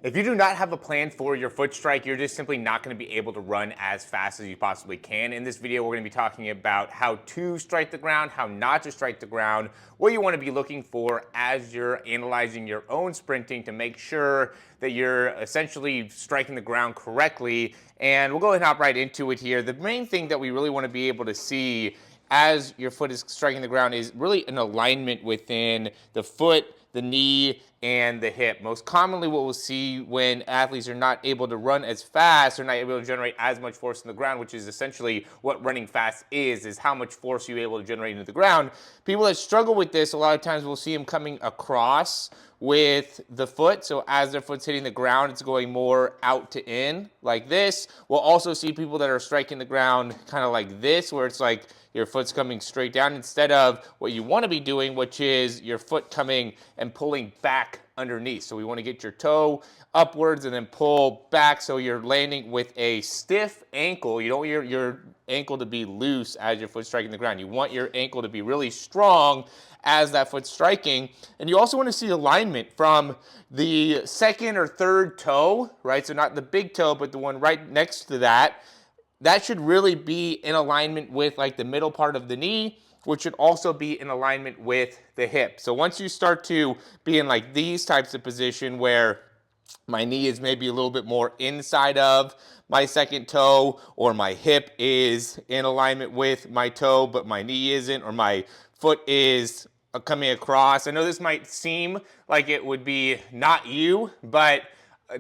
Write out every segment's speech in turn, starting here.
If you do not have a plan for your foot strike, you're just simply not going to be able to run as fast as you possibly can. In this video, we're going to be talking about how to strike the ground, how not to strike the ground, what you want to be looking for as you're analyzing your own sprinting to make sure that you're essentially striking the ground correctly. And we'll go ahead and hop right into it here. The main thing that we really want to be able to see as your foot is striking the ground is really an alignment within the foot, the knee, and the hip. Most commonly what we'll see when athletes are not able to run as fast or not able to generate as much force in the ground, which is essentially what running fast is how much force you're able to generate into the ground. People that struggle with this, a lot of times we'll see them coming across with the foot. So as their foot's hitting the ground, it's going more out to in like this. We'll also see people that are striking the ground kind of like this, where it's like your foot's coming straight down instead of what you want to be doing, which is your foot coming and pulling back underneath. So we want to get your toe upwards and then pull back so you're landing with a stiff ankle. You don't want your ankle to be loose as your foot's striking the ground. You want your ankle to be really strong as that foot's striking. And you also want to see alignment from the second or third toe, right? So not the big toe, but the one right next to that. That should really be in alignment with like the middle part of the knee, which should also be in alignment with the hip. So once you start to be in like these types of position where my knee is maybe a little bit more inside of my second toe, or my hip is in alignment with my toe, but my knee isn't, or my foot is coming across. I know this might seem like it would be not you, but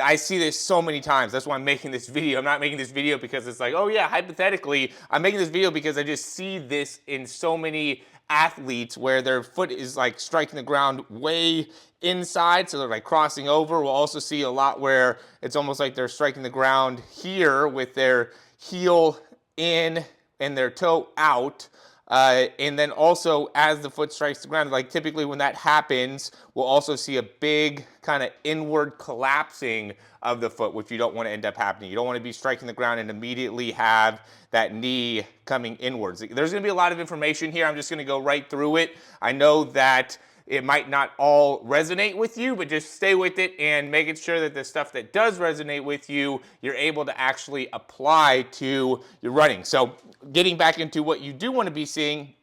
I see this so many times. That's why I'm making this video. I'm not making this video because it's like, oh yeah, hypothetically. I'm making this video because I just see this in so many athletes where their foot is like striking the ground way inside, so they're like crossing over. We'll also see a lot where it's almost like they're striking the ground here with their heel in and their toe out. And then also as the foot strikes the ground, like typically when that happens, we'll also see a big kind of inward collapsing of the foot, which you don't want to end up happening. You don't want to be striking the ground and immediately have that knee coming inwards. There's going to be a lot of information here. I'm just going to go right through it. I know that it might not all resonate with you, but just stay with it and making sure that the stuff that does resonate with you, you're able to actually apply to your running. So getting back into what you do want to be seeing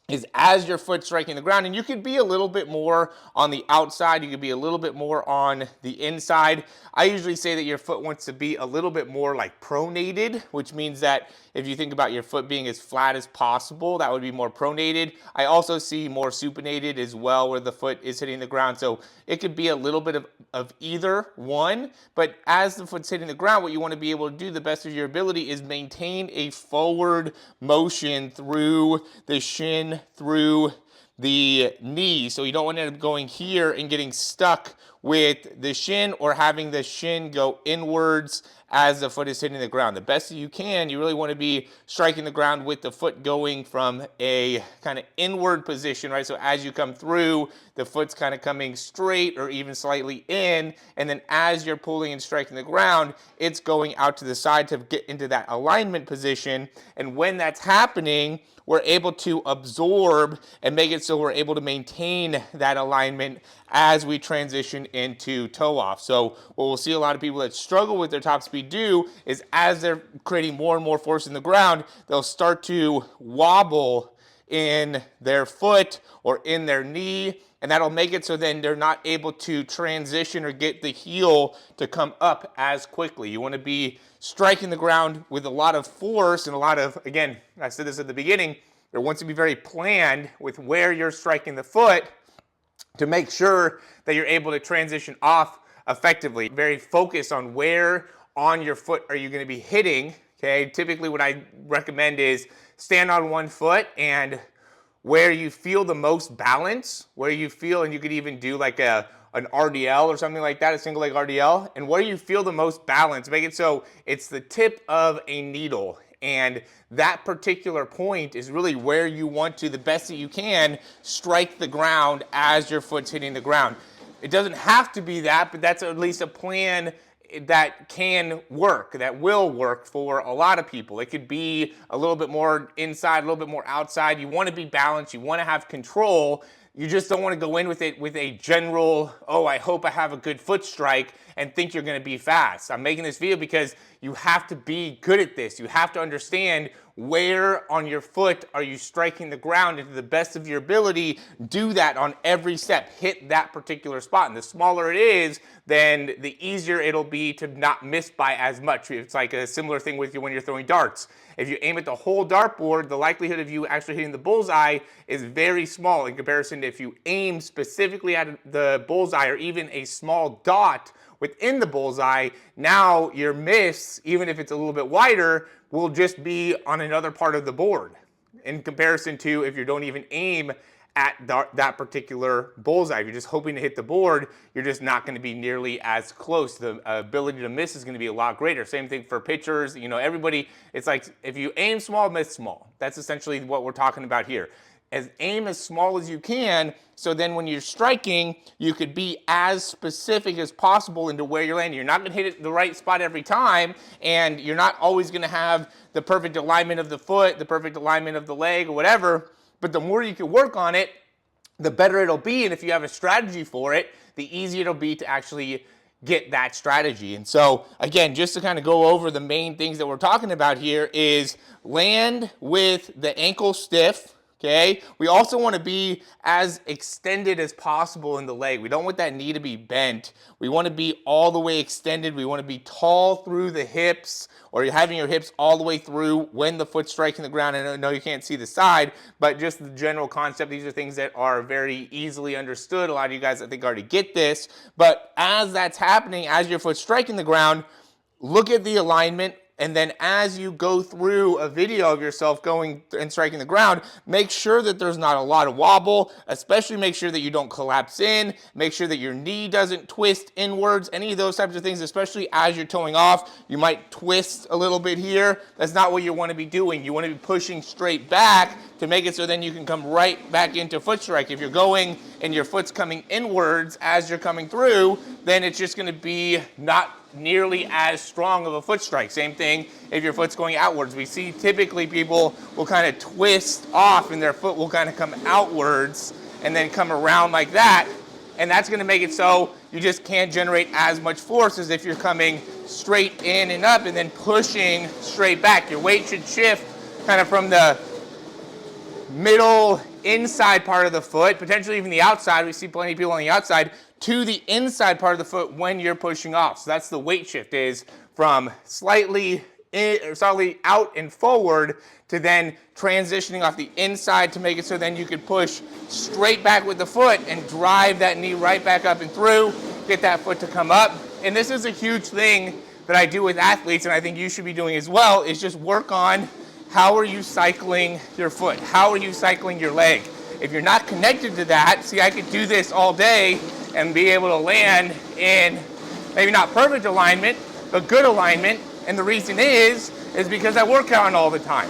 is as your foot striking the ground, and you could be a little bit more on the outside, you could be a little bit more on the inside. I usually say that your foot wants to be a little bit more like pronated, which means that if you think about your foot being as flat as possible, that would be more pronated. I also see more supinated as well, where the foot is hitting the ground. So it could be a little bit of either one, but as the foot's hitting the ground, what you want to be able to do the best of your ability is maintain a forward motion through the shin, through the knee. So you don't want to end up going here and getting stuck with the shin, or having the shin go inwards as the foot is hitting the ground. The best that you can, you really want to be striking the ground with the foot going from a kind of inward position, right? So as you come through, the foot's kind of coming straight or even slightly in, and then as you're pulling and striking the ground, it's going out to the side to get into that alignment position. And when that's happening, we're able to absorb and make it so we're able to maintain that alignment as we transition into toe off. So what we'll see a lot of people that struggle with their top speed do is as they're creating more and more force in the ground, they'll start to wobble in their foot or in their knee, and that'll make it so then they're not able to transition or get the heel to come up as quickly. You want to be striking the ground with a lot of force and a lot of, again, I said this at the beginning, there wants to be very planned with where you're striking the foot to make sure that you're able to transition off effectively. Very focused on where on your foot are you going to be hitting. Okay, typically what I recommend is stand on one foot, and where you feel the most balance, where you feel, and you could even do like an RDL or something like that, a single leg RDL, and where you feel the most balance, make it so it's the tip of a needle. And that particular point is really where you want to, the best that you can, strike the ground as your foot's hitting the ground. It doesn't have to be that, but that's at least a plan that can work, that will work for a lot of people. It could be a little bit more inside, a little bit more outside. You want to be balanced, you want to have control. you just don't want to go in with it with a general, oh, I hope I have a good foot strike and think you're going to be fast. I'm making this video because you have to be good at this. You have to understand where on your foot are you striking the ground, and to the best of your ability, do that on every step. Hit that particular spot. And the smaller it is, then the easier it'll be to not miss by as much. It's like a similar thing with you when you're throwing darts. If you aim at the whole dartboard, the likelihood of you actually hitting the bullseye is very small in comparison to if you aim specifically at the bullseye or even a small dot within the bullseye. Now your miss, even if it's a little bit wider, will just be on another part of the board in comparison to if you don't even aim at that particular bullseye. If you're just hoping to hit the board, you're just not going to be nearly as close. The ability to miss is going to be a lot greater. Same thing for pitchers. You know, everybody, it's like if you aim small, miss small. That's essentially what we're talking about here. Aim as small as you can, so then when you're striking, you could be as specific as possible into where you're landing. You're not going to hit it the right spot every time, and you're not always going to have the perfect alignment of the foot, the perfect alignment of the leg, or whatever, but the more you can work on it, the better it'll be, and if you have a strategy for it, the easier it'll be to actually get that strategy. And so, again, just to kind of go over the main things that we're talking about here is land with the ankle stiff. Okay, we also want to be as extended as possible in the leg. We don't want that knee to be bent. We want to be all the way extended. We want to be tall through the hips, or you're having your hips all the way through when the foot's striking the ground. I know you can't see the side, but just the general concept. These are things that are very easily understood. A lot of you guys, I think, already get this. But as that's happening, as your foot's striking the ground, look at the alignment. And then as you go through a video of yourself going and striking the ground, make sure that there's not a lot of wobble, especially make sure that you don't collapse in, make sure that your knee doesn't twist inwards, any of those types of things, especially as you're toeing off. You might twist a little bit here. That's not what you want to be doing. You want to be pushing straight back to make it so then you can come right back into foot strike. If you're going and your foot's coming inwards as you're coming through, then it's just going to be not nearly as strong of a foot strike. Same thing if your foot's going outwards. We see typically people will kind of twist off and their foot will kind of come outwards and then come around like that. And that's going to make it so you just can't generate as much force as if you're coming straight in and up and then pushing straight back. Your weight should shift kind of from the middle inside part of the foot, potentially even the outside. We see plenty of people on the outside, to the inside part of the foot when you're pushing off. So that's the weight shift, is from slightly out and forward to then transitioning off the inside to make it so then you can push straight back with the foot and drive that knee right back up and through, get that foot to come up. And this is a huge thing that I do with athletes, and I think you should be doing as well, is just work on how are you cycling your foot? How are you cycling your leg? If you're not connected to that, see, I could do this all day and be able to land in maybe not perfect alignment, but good alignment. And the reason is because I work out all the time.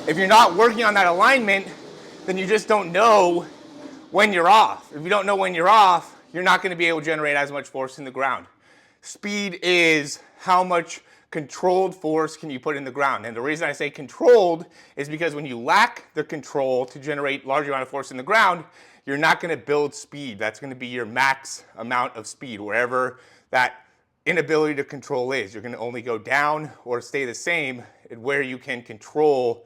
If you're not working on that alignment, then you just don't know when you're off. If you don't know when you're off, you're not going to be able to generate as much force in the ground. Speed is how much controlled force can you put in the ground. And the reason I say controlled is because when you lack the control to generate large amount of force in the ground, you're not going to build speed. That's going to be your max amount of speed. Wherever that inability to control is, you're going to only go down or stay the same at where you can control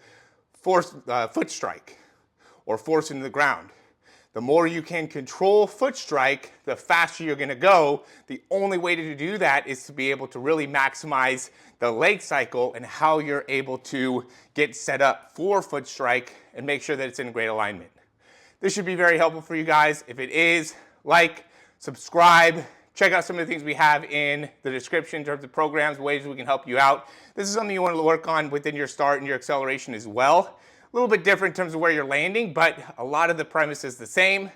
force, foot strike or force into the ground. The more you can control foot strike, the faster you're going to go. The only way to do that is to be able to really maximize the leg cycle and how you're able to get set up for foot strike and make sure that it's in great alignment. This should be very helpful for you guys. If it is, like, subscribe, check out some of the things we have in the description in terms of programs, ways we can help you out. This is something you want to work on within your start and your acceleration as well. A little bit different in terms of where you're landing, but a lot of the premise is the same.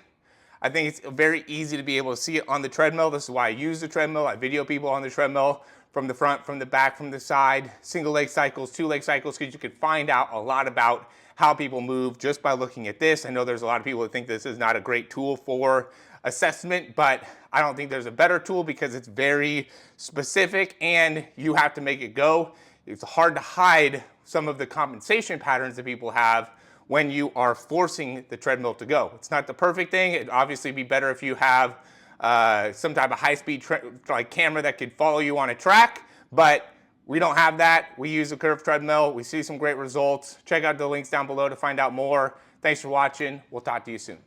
I think it's very easy to be able to see it on the treadmill. This is why I use the treadmill. I video people on the treadmill from the front, from the back, from the side, single leg cycles, two leg cycles, because you can find out a lot about how people move just by looking at this. I know there's a lot of people that think this is not a great tool for assessment, but I don't think there's a better tool because it's very specific and you have to make it go. It's hard to hide some of the compensation patterns that people have when you are forcing the treadmill to go. It's not the perfect thing. It'd obviously be better if you have some type of high-speed like camera that could follow you on a track, but we don't have that. We use a curved treadmill. We see some great results. Check out the links down below to find out more. Thanks for watching. We'll talk to you soon.